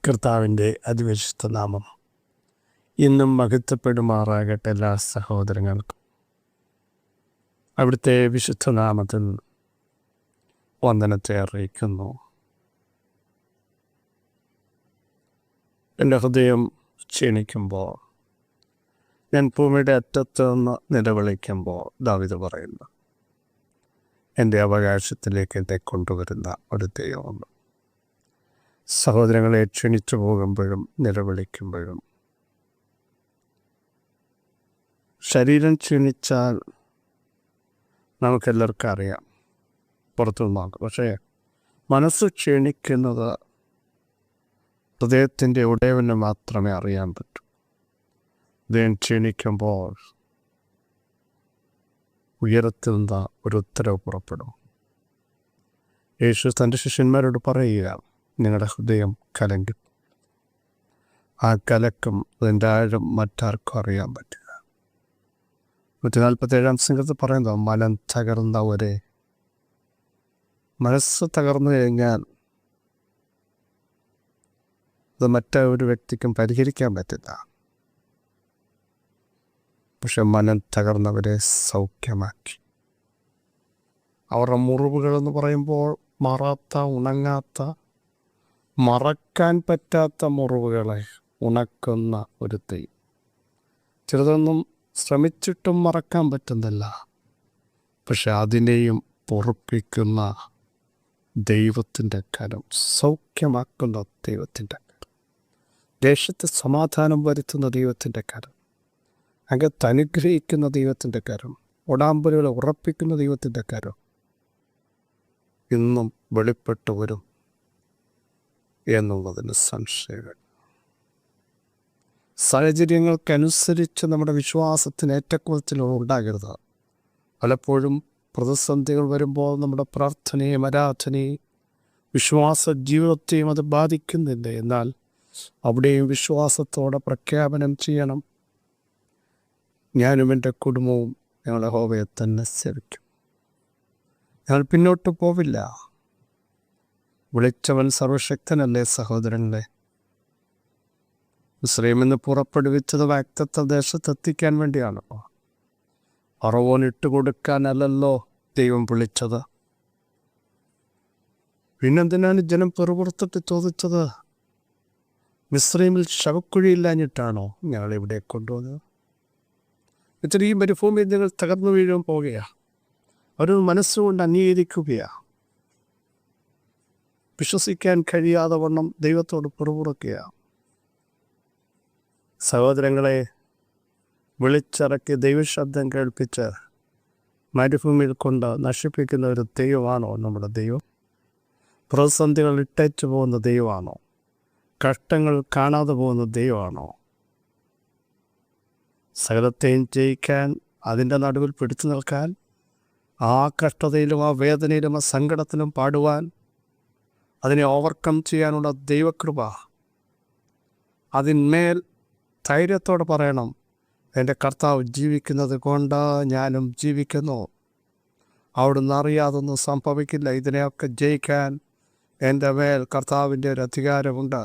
കർത്താവിൻ്റെ അതിവിശുദ്ധ നാമം ഇന്നും മഹത്വപ്പെടുമാറാകട്ടെ. എല്ലാ സഹോദരങ്ങൾക്കും അവിടുത്തെ വിശുദ്ധ നാമത്തിൽ വന്ദനത്തെ അറിയിക്കുന്നു. എൻ്റെ ഹൃദയം ക്ഷീണിക്കുമ്പോൾ, ഞാൻ ഭൂമിയുടെ അറ്റത്ത് നിന്ന് നിലവിളിക്കുമ്പോൾ, ദാവീദ് പറയുന്നു, എൻ്റെ അവകാശത്തിലേക്ക് എന്നെ കൊണ്ടുവരുന്ന ഒരു ദൈവമുണ്ട്. സഹോദരങ്ങളെ ക്ഷണിച്ചു പോകുമ്പോഴും നിലവിളിക്കുമ്പോഴും ശരീരം ക്ഷീണിച്ചാൽ നമുക്കെല്ലാവർക്കും അറിയാം, പുറത്തുനിന്നാണ്. പക്ഷേ മനസ്സ് ക്ഷീണിക്കുന്നത് ഹൃദയത്തിൻ്റെ ഉടയവന് മാത്രമേ അറിയാൻ പറ്റൂ. ഹൃദയം ക്ഷീണിക്കുമ്പോൾ ഉയരത്തിൽ നിന്ന് ഒരു ഉത്തരവ് പുറപ്പെടും. യേശു തൻ്റെ ശിഷ്യന്മാരോട് പറയുക, നിങ്ങളുടെ ഹൃദയം കലങ്ങി. ആ കലക്കം അതിൻ്റെ ആഴം മറ്റാർക്കും അറിയാൻ പറ്റില്ല. 147 സംഘത്തിൽ പറയുന്നത്, മനം തകർന്നവരെ, മനസ്സ് തകർന്നു കഴിഞ്ഞാൽ അത് മറ്റൊരു വ്യക്തിക്കും പരിഹരിക്കാൻ പറ്റില്ല. പക്ഷെ മനം തകർന്നവരെ സൗഖ്യമാക്കി. അവരുടെ മുറിവുകളെന്ന് പറയുമ്പോൾ മാറാത്ത, ഉണങ്ങാത്ത, മറക്കാൻ പറ്റാത്ത മുറിവുകളെ ഉണക്കുന്ന ഒരു ദൈവം. ചിലതൊന്നും ശ്രമിച്ചിട്ടും മറക്കാൻ പറ്റുന്നില്ല, പക്ഷെ അതിനെയും പൊറുപ്പിക്കുന്ന ദൈവത്തിൻ്റെ കരം, സൗഖ്യമാക്കുന്ന ദൈവത്തിൻ്റെ കരം, ദേശത്ത് സമാധാനം വരുത്തുന്ന ദൈവത്തിൻ്റെ കരം, അകത്ത് അനുഗ്രഹിക്കുന്ന ദൈവത്തിൻ്റെ കരം, ഉടമ്പടികളെ ഉറപ്പിക്കുന്ന ദൈവത്തിൻ്റെ കരം ഇന്നും വെളിപ്പെട്ടു വരും എന്നുള്ളതിന് സംശയങ്ങൾ. സാഹചര്യങ്ങൾക്കനുസരിച്ച് നമ്മുടെ വിശ്വാസത്തിന് ഏറ്റക്കുറച്ചിലുകൾ ഉണ്ടാകരുത്. പലപ്പോഴും പ്രതിസന്ധികൾ വരുമ്പോൾ നമ്മുടെ പ്രാർത്ഥനയും ആരാധനയും വിശ്വാസ ജീവിതത്തെയും അത് ബാധിക്കുന്നില്ല. എന്നാൽ അവിടെയും വിശ്വാസത്തോടെ പ്രഖ്യാപനം ചെയ്യണം, ഞാനും എൻ്റെ കുടുംബവും ഞങ്ങളുടെ യഹോവയെ തന്നെ സേവിക്കും, ഞങ്ങൾ പിന്നോട്ട് പോവില്ല. വിളിച്ചവൻ സർവശക്തനല്ലേ സഹോദരങ്ങളെ. മിസ്രയീമിൽ നിന്ന് പുറപ്പെടുവിച്ചത് വാഗ്ദത്ത ദേശത്തെത്തിക്കാൻ വേണ്ടിയാണ്. ഫറവോൻ ഇട്ടുകൊടുക്കാനല്ലല്ലോ ദൈവം വിളിച്ചത്. പിന്നെന്തിനാണ് ജനം പെറുപുറത്തിട്ട് ചോദിച്ചത്? മിസ്രയീമിൽ ശവക്കുഴിയില്ലാഞ്ഞിട്ടാണോ ഞങ്ങളിവിടെ കൊണ്ടുവന്നത്? ഇത്രയും മരുഭൂമിയിൽ ഞങ്ങൾ തകർന്നു വീഴാൻ പോകുകയാണ്. ഒരു മനസ്സുകൊണ്ട് അംഗീകരിക്കുകയാണ്. വിശ്വസിക്കാൻ കഴിയാതെ വണ്ണം ദൈവത്തോട് പിറുപിറുക്കുകയാണ്. സഹോദരങ്ങളെ, വിളിച്ചിറക്കി ദൈവശബ്ദം കേൾപ്പിച്ച് മരുഭൂമിയിൽ കൊണ്ട് നശിപ്പിക്കുന്ന ഒരു ദൈവമാണോ നമ്മുടെ ദൈവം? പ്രതിസന്ധികൾ ഇട്ടേച്ചു പോകുന്ന ദൈവമാണോ? കഷ്ടങ്ങൾ കാണാതെ പോകുന്ന ദൈവമാണോ? സകലത്തെയും ജയിക്കാൻ, അതിൻ്റെ നടുവിൽ പിടിച്ചു നിൽക്കാൻ, ആ കഷ്ടതയിലും ആ വേദനയിലും ആ സങ്കടത്തിലും പാടുവാൻ, അതിനെ ഓവർകം ചെയ്യാനുള്ള ദൈവകൃപ, അതിന്മേൽ ധൈര്യത്തോടെ പറയണം, എൻ്റെ കർത്താവ് ജീവിക്കുന്നത് കൊണ്ട് ഞാനും ജീവിക്കുന്നു. അവിടുന്ന് അറിയാതൊന്നും സംഭവിക്കില്ല. ഇതിനെയൊക്കെ ജയിക്കാൻ എൻ്റെ മേൽ കർത്താവിൻ്റെ ഒരു അധികാരമുണ്ട്.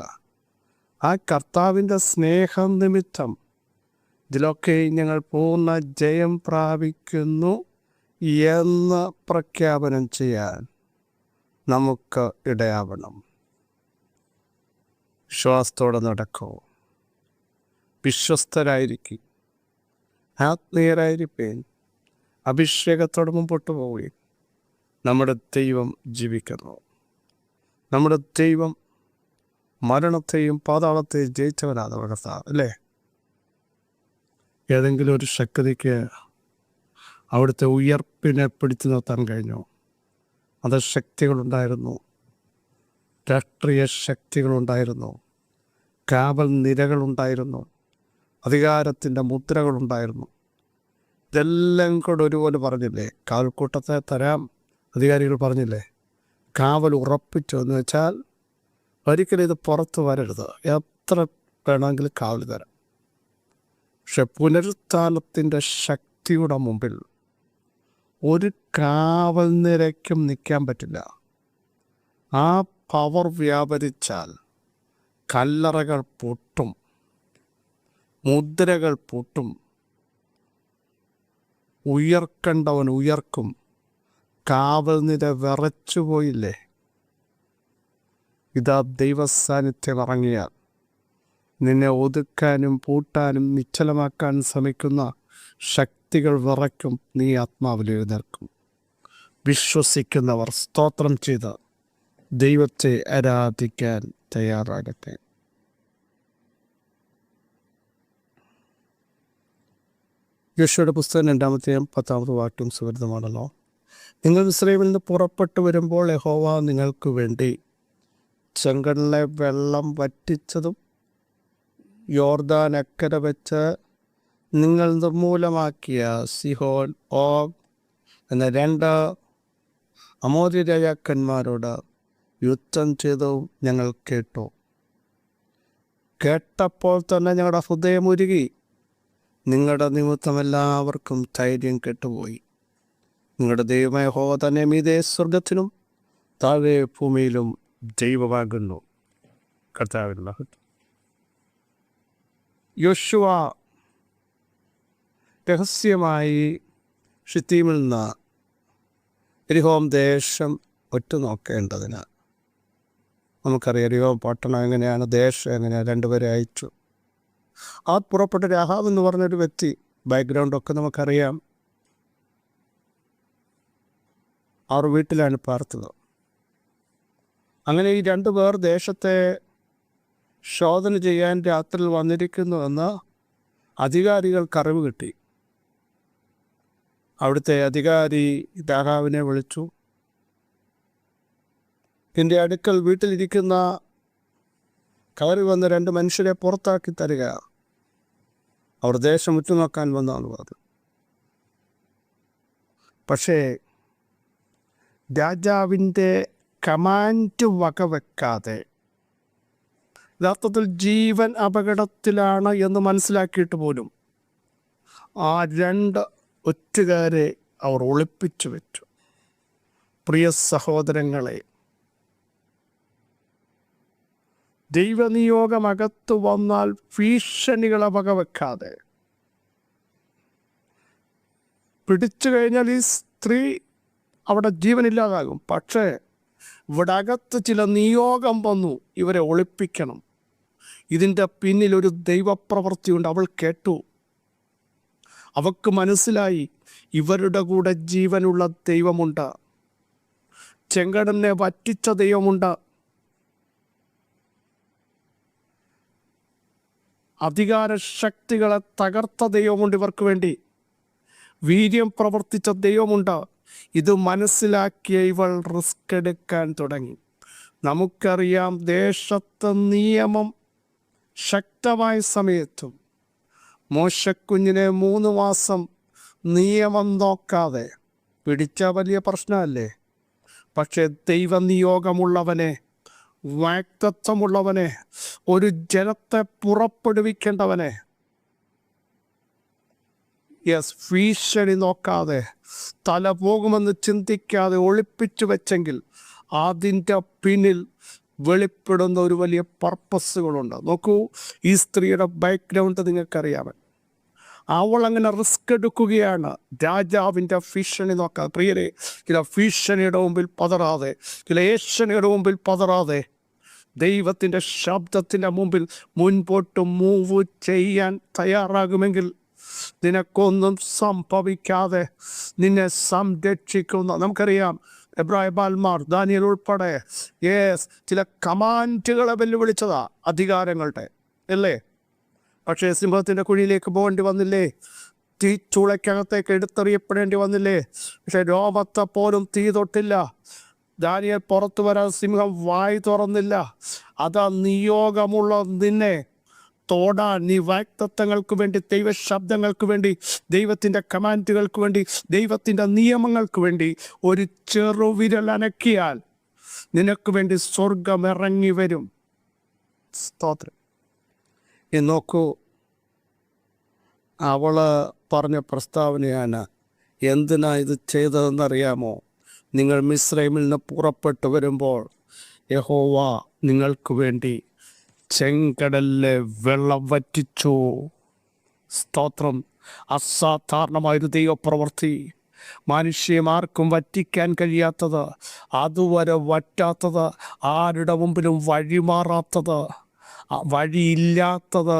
ആ കർത്താവിൻ്റെ സ്നേഹം നിമിത്തം ഇതിലൊക്കെ ഞങ്ങൾ പൂർണ്ണ ജയം പ്രാപിക്കുന്നു എന്ന് പ്രഖ്യാപനം ചെയ്യാൻ നമുക്ക് ഇടയാവണം. വിശ്വാസത്തോടെ നടക്കൂ, വിശ്വസ്തരായിരിക്കും, ആത്മീയരായിരിപ്പേൻ, അഭിഷേകത്തോടെ മുമ്പോട്ട് പോവുകയും. നമ്മുടെ ദൈവം ജീവിക്കുന്നു. നമ്മുടെ ദൈവം മരണത്തെയും പാതാളത്തെയും ജയിച്ചവനാണ് കർത്താവ്, അല്ലേ? ഏതെങ്കിലും ഒരു ശക്തിക്ക് അവിടുത്തെ ഉയർപ്പിനെ പിടിച്ചു നിർത്താൻ കഴിഞ്ഞു? അത് ശക്തികളുണ്ടായിരുന്നു, രാഷ്ട്രീയ ശക്തികളുണ്ടായിരുന്നു, കാവൽ നിരകളുണ്ടായിരുന്നു, അധികാരത്തിൻ്റെ മുദ്രകളുണ്ടായിരുന്നു. ഇതെല്ലാം കൂടെ ഒരുപോലെ പറഞ്ഞില്ലേ? കാൽക്കൂട്ടത്തെ തരാം അധികാരികൾ പറഞ്ഞില്ലേ? കാവൽ ഉറപ്പിച്ചു എന്ന് വെച്ചാൽ ഒരിക്കലും ഇത് പുറത്ത് വരരുത്, എത്ര വേണമെങ്കിലും കാവൽ തരാം. പക്ഷെ പുനരുത്ഥാനത്തിൻ്റെ ശക്തിയുടെ മുമ്പിൽ ഒരു കാവൽ നിരയ്ക്കും നിൽക്കാൻ പറ്റില്ല. ആ പവർ വ്യാപരിച്ചാൽ കല്ലറകൾ പൊട്ടും, മുദ്രകൾ പൊട്ടും, ഉയർക്കേണ്ടവൻ ഉയർക്കും. കാവൽ നിര വിറച്ചുപോയില്ലേ? ഇതാ ദൈവസാന്നിധ്യം ഇറങ്ങിയാൽ നിന്നെ ഒതുക്കാനും പൂട്ടാനും നിശ്ചലമാക്കാൻ ശ്രമിക്കുന്ന ശക്തികൾ വിറയ്ക്കും. നീ ആത്മാവിൽ എഴുന്നേൽക്കും. വിശ്വസിക്കുന്നവർ സ്തോത്രം ചെയ്ത് ദൈവത്തെ ആരാധിക്കാൻ തയ്യാറാകട്ടെ. യോശുവയുടെ പുസ്തകം 2-10 വാക്യം സുപരിതമാണല്ലോ. നിങ്ങൾ മിസ്രയീമിൽ നിന്ന് പുറപ്പെട്ടു വരുമ്പോൾ യഹോവ നിങ്ങൾക്ക് വേണ്ടി ചെങ്കടലിലെ വെള്ളം വറ്റിച്ചതും യോർദാൻ അക്കരെ വെച്ച് നിങ്ങൾ നിർമൂലമാക്കിയ സിഹോൻ, ഓഗ് എന്ന 2 അമോര്യ രാജാക്കന്മാരോട് യുദ്ധം ചെയ്തതും ഞങ്ങൾ കേട്ടു. കേട്ടപ്പോൾ തന്നെ ഞങ്ങളുടെ ഹൃദയം ഉരുകി. നിങ്ങളുടെ നിമിത്തം എല്ലാവർക്കും ധൈര്യം കെട്ടുപോയി. നിങ്ങളുടെ ദൈവമായ യഹോവ തന്നെ മീതെ സ്വർഗത്തിനും താഴെ ഭൂമിയിലും ദൈവമാകുന്നു. കർത്താവിൻ മഹത്വം. യോശുവ രഹസ്യമായി ഷിത്തീമിൽ നിന്ന് യെരിഹോ ദേശം ഒറ്റുനോക്കേണ്ടതിന്, നമുക്കറിയാം യെരിഹോ പട്ടണം എങ്ങനെയാണ്, ദേശം എങ്ങനെയാണ്, 2 പേരെ അയച്ചു. ആ പുറപ്പെട്ട രാഹാബ് എന്ന് പറഞ്ഞൊരു വ്യക്തി, ബാക്ക്ഗ്രൗണ്ടൊക്കെ നമുക്കറിയാം. അവർ വീട്ടിലാണ് പാർത്തത്. അങ്ങനെ ഈ 2 പേർ ദേശത്തെ ശോധന ചെയ്യാൻ രാത്രിയിൽ വന്നിരിക്കുന്നുവെന്ന് അധികാരികൾക്ക് അറിവ് കിട്ടി. അവിടുത്തെ അധികാരി രാഹാബിനെ വിളിച്ചു. എൻ്റെ അടുക്കൽ വീട്ടിലിരിക്കുന്ന കയറി വന്ന 2 മനുഷ്യരെ പുറത്താക്കി തരിക, അവർ ദേശം ഉറ്റുനോക്കാൻ വന്നാണ് പറഞ്ഞു. പക്ഷേ രാജാവിൻ്റെ കമാൻഡ് വകവെക്കാതെ, യഥാർത്ഥത്തിൽ ജീവൻ അപകടത്തിലാണ് എന്ന് മനസ്സിലാക്കിയിട്ട് പോലും ആ 2 ഒറ്റുകാരെ അവർ ഒളിപ്പിച്ചു വെച്ചു. പ്രിയ സഹോദരങ്ങളെ, ദൈവനിയോഗമകത്ത് വന്നാൽ ഭീഷണികളെ വകവെക്കാതെ പിടിച്ചു കഴിഞ്ഞാൽ ഈ സ്ത്രീ അവിടെ ജീവനില്ലാതാകും. പക്ഷേ ഇവിടെ അകത്ത് ചില നിയോഗം വന്നു, ഇവരെ ഒളിപ്പിക്കണം. ഇതിൻ്റെ പിന്നിൽ ഒരു ദൈവപ്രവൃത്തിയുണ്ട്. അവൾ കേട്ടു, അവൾക്ക് മനസ്സിലായി ഇവരുടെ കൂടെ ജീവനുള്ള ദൈവമുണ്ട്, ചെങ്കടലിനെ വറ്റിച്ച ദൈവമുണ്ട്, അധികാര ശക്തികളെ തകർത്ത ദൈവമുണ്ട്, ഇവർക്ക് വേണ്ടി വീര്യം പ്രവർത്തിച്ച ദൈവമുണ്ട്. ഇത് മനസ്സിലാക്കിയ ഇവൾ റിസ്ക് എടുക്കാൻ തുടങ്ങി. നമുക്കറിയാം, ദേശത്തെ നിയമം ശക്തമായ സമയത്തും മോശക്കുഞ്ഞിനെ 3 മാസം നിയമം നോക്കാതെ പിടിച്ച വലിയ പ്രശ്നമല്ലേ? പക്ഷേ ദൈവനിയോഗമുള്ളവനെ, വാഗ്ദത്തമുള്ളവനെ, ഒരു ജനത്തെ പുറപ്പെടുവിക്കേണ്ടവനെ, ഭീഷണി നോക്കാതെ, തല പോകുമെന്ന് ചിന്തിക്കാതെ ഒളിപ്പിച്ചു വെച്ചെങ്കിൽ അതിൻ്റെ പിന്നിൽ വെളിപ്പെടുന്ന ഒരു വലിയ പർപ്പസുകളുണ്ട്. നോക്കൂ, ഈ സ്ത്രീയുടെ ബാക്ക്ഗ്രൗണ്ട് നിങ്ങൾക്കറിയാമോ? അവൾ അങ്ങനെ റിസ്ക് എടുക്കുകയാണ്. രാജാവിൻ്റെ ഭീഷണി നോക്കാതെ. പ്രിയരെ, ചില ഭീഷണിയുടെ മുമ്പിൽ പതറാതെ, ചില ഏഷണിയുടെ മുമ്പിൽ പതറാതെ, ദൈവത്തിൻ്റെ ശബ്ദത്തിൻ്റെ മുമ്പിൽ മുൻപോട്ട് മൂവ് ചെയ്യാൻ തയ്യാറാകുമെങ്കിൽ നിനക്കൊന്നും സംഭവിക്കാതെ നിന്നെ സംരക്ഷിക്കുന്ന, നമുക്കറിയാം എബ്രായ ബാൽമാർ, ദാനിയേൽ ഉൾപ്പെടെ ചില കമാൻഡുകളെ വെല്ലുവിളിച്ചതാ, അധികാരങ്ങളുടെ, അല്ലേ? പക്ഷേ സിംഹത്തിൻ്റെ കുഴിയിലേക്ക് പോകേണ്ടി വന്നില്ലേ? തീച്ചൂളയ്ക്കകത്തേക്ക് എടുത്തെറിയപ്പെടേണ്ടി വന്നില്ലേ? പക്ഷെ രോമത്തെ പോലും തീ തൊട്ടില്ല. ദാനിയേൽ പുറത്തു വരാൻ സിംഹം വായി തുറന്നില്ല. അതാ നിയോഗമുള്ള നിന്നെ തോടാൻ, നീ വാഗ്ദത്തങ്ങൾക്ക് വേണ്ടി, ദൈവശബ്ദങ്ങൾക്ക് വേണ്ടി, ദൈവത്തിൻ്റെ കമാൻഡുകൾക്ക് വേണ്ടി, ദൈവത്തിൻ്റെ നിയമങ്ങൾക്ക് വേണ്ടി ഒരു ചെറുവിരൽ അനക്കിയാൽ നിനക്ക് വേണ്ടി സ്വർഗം ഇറങ്ങി വരും. സ്തോത്രം. നോക്കൂ, അവള് പറഞ്ഞ പ്രസ്താവനയാണ്. എന്തിനാ ഇത് ചെയ്തതെന്നറിയാമോ? നിങ്ങൾ മിസ്രൈമിൽ നിന്ന് പുറപ്പെട്ടു വരുമ്പോൾ യഹോവ നിങ്ങൾക്ക് വേണ്ടി ചെങ്കടലിലെ വെള്ളം വറ്റിച്ചു. സ്തോത്രം. അസാധാരണമായൊരു ദൈവപ്രവൃത്തി. മനുഷ്യമാർക്കും വറ്റിക്കാൻ കഴിയാത്തത്, അതുവരെ വറ്റാത്തത്, ആരുടെ മുമ്പിലും വഴിമാറാത്തത്, വഴിയില്ലാത്തത്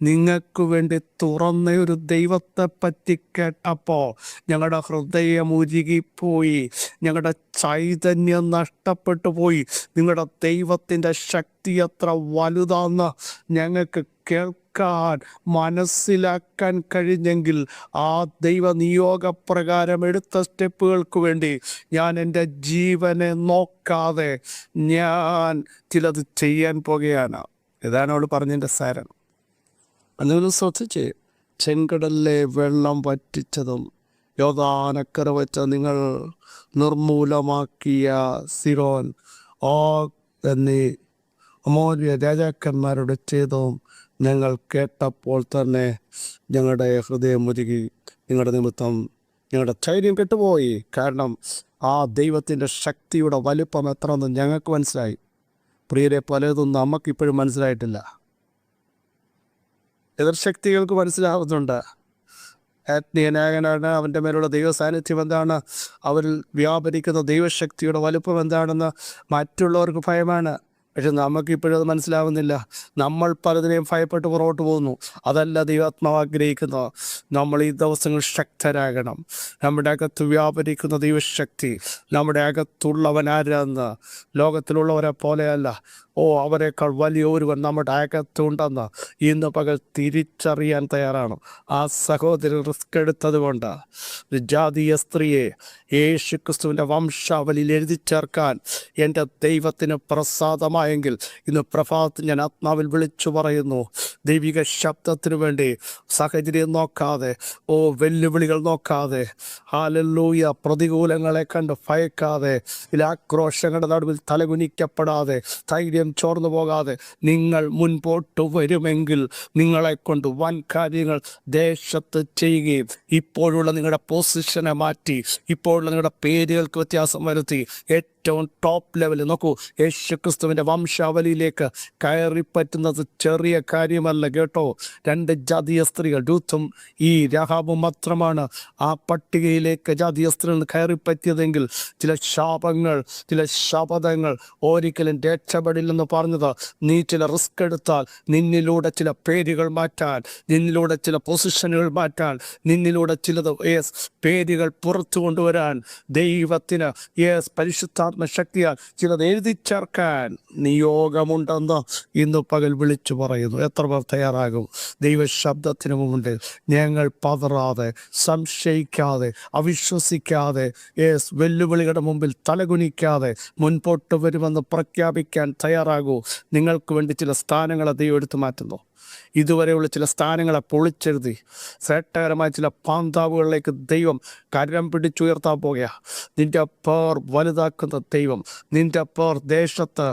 നിങ്ങൾക്ക് വേണ്ടി തുറന്ന ഒരു ദൈവത്തെ പറ്റി കേട്ടപ്പോൾ ഞങ്ങളുടെ ഹൃദയം ഉരുകിപ്പോയി, ഞങ്ങളുടെ ചൈതന്യം നഷ്ടപ്പെട്ടു പോയി. നിങ്ങളുടെ ദൈവത്തിൻ്റെ ശക്തി എത്ര വലുതാന്ന് ഞങ്ങൾക്ക് കേൾക്കാൻ മനസ്സിലാക്കാൻ കഴിഞ്ഞെങ്കിൽ ആ ദൈവ നിയോഗപ്രകാരം എടുത്ത സ്റ്റെപ്പുകൾക്ക് വേണ്ടി ഞാൻ എൻ്റെ ജീവനെ നോക്കാതെ ഞാൻ ചിലത് ചെയ്യാൻ പോകുകയാണ്. ഇതാണ് അവൾ പറഞ്ഞതിൻ്റെ സാരം. നിങ്ങൾ ശ്രദ്ധിച്ച്, ചെങ്കടലിലെ വെള്ളം വറ്റിച്ചതും യോർദാനക്കര വെച്ച നിങ്ങൾ നിർമൂലമാക്കിയ സിറോൻ, ഓഗ് എന്നീ അമോര്യ രാജാക്കന്മാരുടെ ചെയ്തതും ഞങ്ങൾ കേട്ടപ്പോൾ തന്നെ ഞങ്ങളുടെ ഹൃദയം ഉരുകി. നിങ്ങളുടെ നിമിത്തം ഞങ്ങളുടെ ധൈര്യം കെട്ടുപോയി. കാരണം ആ ദൈവത്തിൻ്റെ ശക്തിയുടെ വലിപ്പം എത്രയെന്ന് ഞങ്ങൾക്ക് മനസ്സിലായി. പ്രിയരെ, പലതും നമുക്കിപ്പോഴും മനസ്സിലായിട്ടില്ല. എതിർശക്തികൾക്ക് മനസ്സിലാവുന്നുണ്ട്. ആത്മീയനായകനാണ്, അവൻ്റെ മേലുള്ള ദൈവ സാന്നിധ്യം എന്താണ്, അവരിൽ വ്യാപരിക്കുന്ന ദൈവശക്തിയുടെ വലുപ്പം എന്താണെന്ന് മറ്റുള്ളവർക്ക് ഭയമാണ്. പക്ഷെ നമുക്കിപ്പോഴും അത് മനസ്സിലാവുന്നില്ല. നമ്മൾ പലതിനെയും ഭയപ്പെട്ട് പുറകോട്ട് പോകുന്നു. അതല്ല ദൈവാത്മാവ് ആഗ്രഹിക്കുന്നത്. നമ്മൾ ഈ ദിവസങ്ങൾ ശക്തരാകണം. നമ്മുടെ അകത്ത് വ്യാപരിക്കുന്ന ദൈവശക്തി, നമ്മുടെ അകത്തുള്ളവൻ ആരാന്ന്, ലോകത്തിലുള്ളവരെ പോലെയല്ല, അവരെക്കാൾ വലിയൊരുവൻ നമ്മുടെ അകത്തുണ്ടെന്ന് ഇന്ന് പകൽ തിരിച്ചറിയാൻ തയ്യാറാണ്. ആ സഹോദരൻ റിസ്ക് എടുത്തത് കൊണ്ട് ജാതീയ സ്ത്രീയെ യേശു ക്രിസ്തുവിൻ്റെ വംശാവലിയിൽ എഴുതി ചേർക്കാൻ എൻ്റെ ദൈവത്തിന് പ്രസാദമായെങ്കിൽ ഇന്ന് പ്രഭാതത്തിൽ ഞാൻ ആത്മാവിൽ വിളിച്ചു പറയുന്നു, ദൈവിക ശബ്ദത്തിനു വേണ്ടി സാഹചര്യം നോക്കാതെ, വെല്ലുവിളികൾ നോക്കാതെ, ഹല്ലേലൂയ, പ്രതികൂലങ്ങളെ കണ്ട് ഭയക്കാതെ, ആക്രോശങ്ങളുടെ നടുവിൽ തലകുനിക്കപ്പെടാതെ, ധൈര്യം ചോർന്നു പോകാതെ നിങ്ങൾ മുൻപോട്ട് വരുമെങ്കിൽ നിങ്ങളെ കൊണ്ട് വൻ കാര്യങ്ങൾ ദേശത്ത് ചെയ്യുകയും ഇപ്പോഴുള്ള നിങ്ങളുടെ പൊസിഷനെ മാറ്റി, ഇപ്പോഴുള്ള നിങ്ങളുടെ പേരുകൾക്ക് വ്യത്യാസം വരുത്തി ഏറ്റവും ടോപ്പ് ലെവലിൽ നോക്കൂ. യേശു ക്രിസ്തുവിൻ്റെ വംശാവലിയിലേക്ക് കയറി പറ്റുന്നത് ചെറിയ കാര്യമല്ല കേട്ടോ. 2 ജാതീയ സ്ത്രീകൾ, രൂത്തും ഈ രാഹാബും മാത്രമാണ് ആ പട്ടികയിലേക്ക് ജാതീയ സ്ത്രീകൾ കയറി പറ്റിയതെങ്കിൽ ചില ശാപങ്ങൾ, ചില ശപഥങ്ങൾ ഒരിക്കലും രക്ഷപ്പെടില്ലെന്ന് പറഞ്ഞത്, നീ ചില റിസ്ക് എടുത്താൽ നിന്നിലൂടെ ചില പേരുകൾ മാറ്റാൻ, നിന്നിലൂടെ ചില പൊസിഷനുകൾ മാറ്റാൻ, നിന്നിലൂടെ ചിലത് പേരുകൾ പുറത്തു കൊണ്ടുവരാൻ ദൈവത്തിന് പരിശുദ്ധാത്മ ശക്തിയാൽ ചിലത് എഴുതി ചേർക്കാൻ നിയോഗമുണ്ടെന്ന് ഇന്ന് പകൽ വിളിച്ചു പറയുന്നു. എത്ര പേർ തയ്യാറാകും? ദൈവശബ്ദത്തിന് മുമ്പ് ഞങ്ങൾ പതറാതെ, സംശയിക്കാതെ, അവിശ്വസിക്കാതെ, വെല്ലുവിളികളുടെ മുമ്പിൽ തലകുനിക്കാതെ മുൻപോട്ട് വരുമെന്ന് പ്രഖ്യാപിക്കാൻ തയ്യാറാകൂ. നിങ്ങൾക്ക് വേണ്ടി ചില സ്ഥാനങ്ങളെ ദൈവം എടുത്തു മാറ്റുന്നു. ഇതുവരെയുള്ള ചില സ്ഥാനങ്ങളെ പൊളിച്ചെഴുതി ശ്രേഷ്ഠകരമായ ചില പാന്താവുകളിലേക്ക് ദൈവം കരം പിടിച്ചുയർത്താൻ പോകുക. നിൻ്റെ പേർ വലുതാക്കുന്ന ദൈവം, നിൻ്റെ പേർ ദേശത്ത്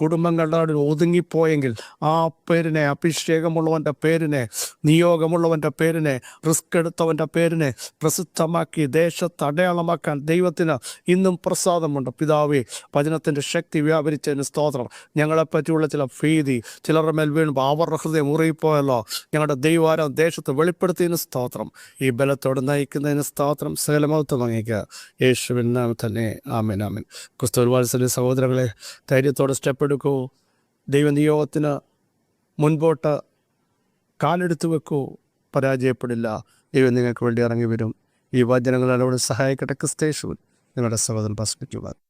കുടുംബങ്ങളുടെ ഒതുങ്ങിപ്പോയെങ്കിൽ ആ പേരിനെ, അഭിഷേകമുള്ളവൻ്റെ പേരിനെ, നിയോഗമുള്ളവൻ്റെ പേരിനെ, റിസ്ക് എടുത്തവൻ്റെ പേരിനെ പ്രസിദ്ധമാക്കി ദേശത്ത് അടയാളമാക്കാൻ ദൈവത്തിന് ഇന്നും പ്രസാദമുണ്ട്. പിതാവേ, വചനത്തിൻ്റെ ശക്തി വ്യാപരിച്ചതിന് സ്തോത്രം. ഞങ്ങളെപ്പറ്റിയുള്ള ചില ഭീതി ചിലരുടെ മേൽ വീണുമ്പോൾ അവരുടെ ഹൃദയം മുറിയിപ്പോയല്ലോ, ഞങ്ങളുടെ ദൈവാരം ദേശത്ത് വെളിപ്പെടുത്തിയതിന് സ്തോത്രം. ഈ ബലത്തോട് നയിക്കുന്നതിന് സ്തോത്രം. സകലമഹത്വം അങ്ങേക്ക് യേശുവിൻ നാമത്തിൽ തന്നെ. ആമേൻ, ആമേൻ. ക്രിസ്തുവിൽ വാത്സല്യ സഹോദരങ്ങളെ, ധൈര്യത്തോടെ സ്റ്റെപ്പ് എടുക്കൂ. ദൈവനിയോഗത്തിന് മുൻപോട്ട് കാലെടുത്ത് വെക്കൂ. പരാജയപ്പെടില്ല. ദൈവം നിങ്ങൾക്ക് വേണ്ടി ഇറങ്ങി വരും. ഈ വചനങ്ങൾ എന്നോട് സഹായിക്കട്ടെ. ക്രിസ്തയേശുവിൽ നിങ്ങളുടെ സഹോദരൻ പാസ്റ്റർ.